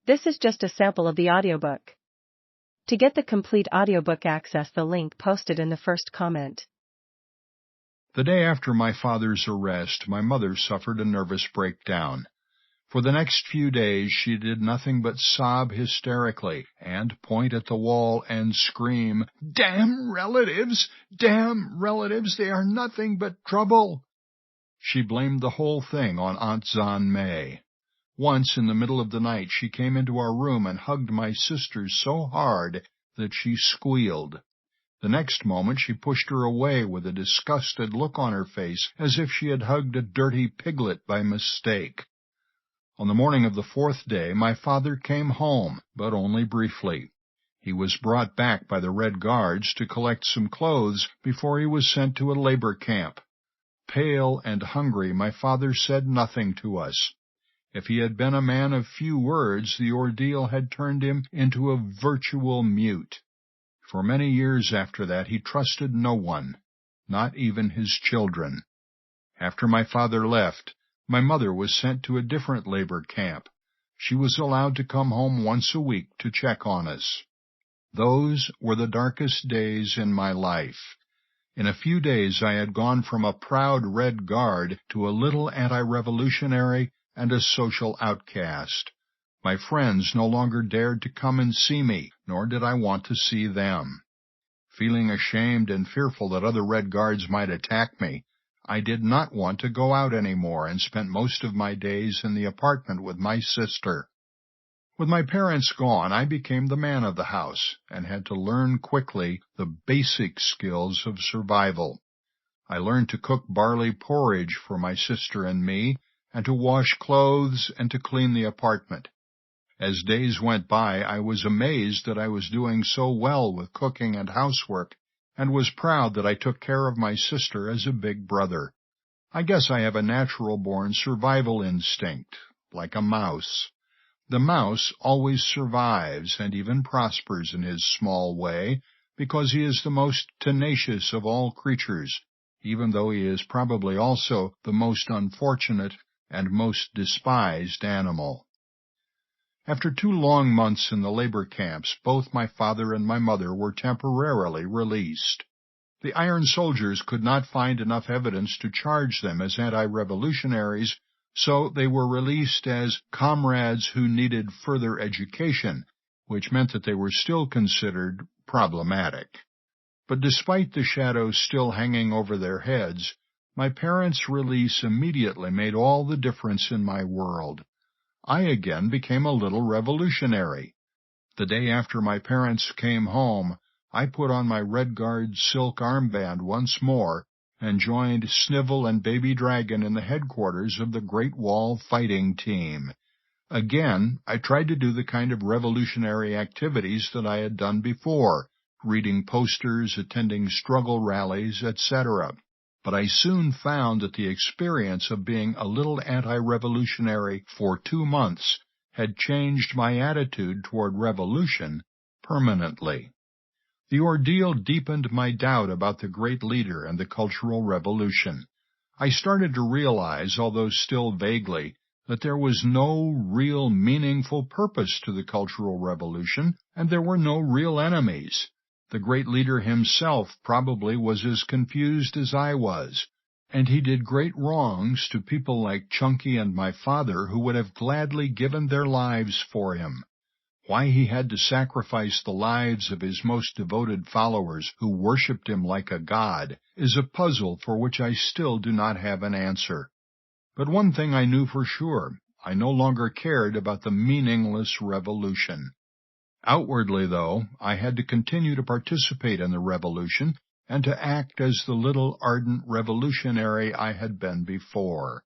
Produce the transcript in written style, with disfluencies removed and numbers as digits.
This is just a sample of the audiobook. To get the complete audiobook, access the link posted in the first comment. The day after my father's arrest, my mother suffered a nervous breakdown. For the next few days she did nothing but sob hysterically and point at the wall and scream, "Damn relatives! Damn relatives! They are nothing but trouble!" She blamed the whole thing on Aunt Zan Mei. Once, in the middle of the night, she came into our room and hugged my sisters so hard that she squealed. The next moment she pushed her away with a disgusted look on her face, as if she had hugged a dirty piglet by mistake. On the morning of the fourth day, my father came home, but only briefly. He was brought back by the Red Guards to collect some clothes before he was sent to a labor camp. Pale and hungry, my father said nothing to us. If he had been a man of few words, the ordeal had turned him into a virtual mute. For many years after that he trusted no one, not even his children. After my father left, my mother was sent to a different labor camp. She was allowed to come home once a week to check on us. Those were the darkest days in my life. In a few days I had gone from a proud Red Guard to a little anti-revolutionary and a social outcast. My friends no longer dared to come and see me, nor did I want to see them. Feeling ashamed and fearful that other Red Guards might attack me, I did not want to go out any more and spent most of my days in the apartment with my sister. With my parents gone, I became the man of the house and had to learn quickly the basic skills of survival. I learned to cook barley porridge for my sister and me, and to wash clothes and to clean the apartment. As days went by, I was amazed that I was doing so well with cooking and housework, and was proud that I took care of my sister as a big brother. I guess I have a natural-born survival instinct, like a mouse. The mouse always survives and even prospers in his small way, because he is the most tenacious of all creatures, even though he is probably also the most unfortunate and most despised animal. After 2 long months in the labor camps, both my father and my mother were temporarily released. The Iron Soldiers could not find enough evidence to charge them as anti-revolutionaries, so they were released as comrades who needed further education, which meant that they were still considered problematic. But despite the shadows still hanging over their heads, my parents' release immediately made all the difference in my world. I again became a little revolutionary. The day after my parents came home, I put on my Red Guard silk armband once more and joined Snivel and Baby Dragon in the headquarters of the Great Wall Fighting Team. Again, I tried to do the kind of revolutionary activities that I had done before, reading posters, attending struggle rallies, etc. But I soon found that the experience of being a little anti-revolutionary for 2 months had changed my attitude toward revolution permanently. The ordeal deepened my doubt about the great leader and the Cultural Revolution. I started to realize, although still vaguely, that there was no real meaningful purpose to the Cultural Revolution, and there were no real enemies. The great leader himself probably was as confused as I was, and he did great wrongs to people like Chunky and my father who would have gladly given their lives for him. Why he had to sacrifice the lives of his most devoted followers who worshipped him like a god is a puzzle for which I still do not have an answer. But one thing I knew for sure, I no longer cared about the meaningless revolution. Outwardly, though, I had to continue to participate in the revolution and to act as the little ardent revolutionary I had been before.